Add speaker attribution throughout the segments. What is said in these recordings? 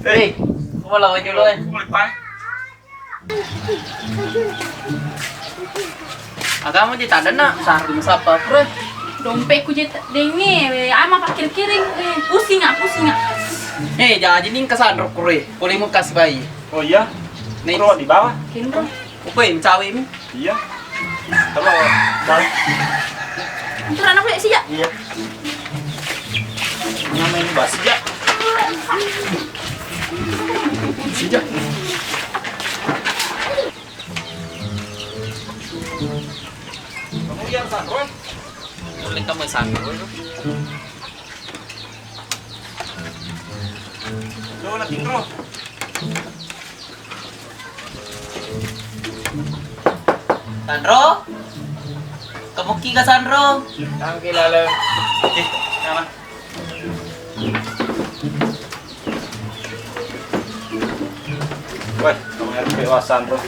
Speaker 1: Hei, kau lawan dulu eh. Agak mau jadi nak sarung siapa bro?
Speaker 2: Dompetku jadi dengi, ama pakir kiring, pusing nggak?
Speaker 1: Jangan jadi kesandrok kure, boleh mau kasih bayi.
Speaker 3: Oh iya?
Speaker 1: Nih,
Speaker 3: Bro, di bawah?
Speaker 2: Kirim bro.
Speaker 1: apa yang cawe ini?
Speaker 3: Iya. Terus, balik.
Speaker 2: Itu anakku ya sih ya?
Speaker 3: Iya. Namanya Mbak Sejak. Sejak. Kamu yang sandro?
Speaker 1: Boleh kamu sandro itu.
Speaker 3: Tuh, nanti terus.
Speaker 1: Sandro? Kamu kika Sandro?
Speaker 3: Ang kilala. Nama. Weh, kamu yang kewasan bro.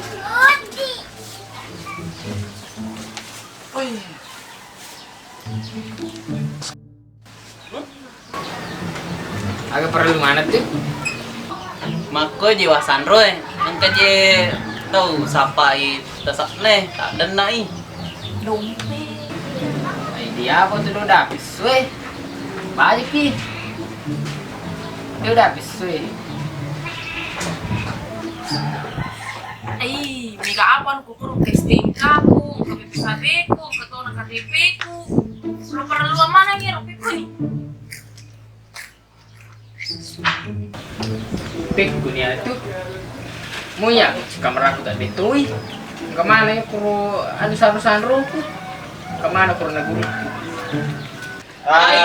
Speaker 4: Agak perlu mana tuh?
Speaker 1: Mako jiwa Sandro nangka je tahu siapa tasak nih tak denai.
Speaker 2: Dompet.
Speaker 4: Dia apa tuh udah habis weh. Balik pi. Dia udah habis weh.
Speaker 2: Mega apa aku kurang testing kaku, ke BPKB ku, ke tona KTP ku. Lu perlu mana nih rupiah ku nih?
Speaker 4: Pik dunia itu. Mau ya kamar aku tak betui. Kemana ya kuru ada saru-saru ku? Kemana kuru neguru?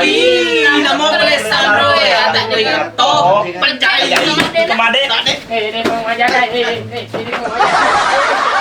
Speaker 1: Tidak mau boleh Sandro ya, tak jadi top. Percaya.
Speaker 3: Kemade.
Speaker 4: Ini mau aja ini mau aja.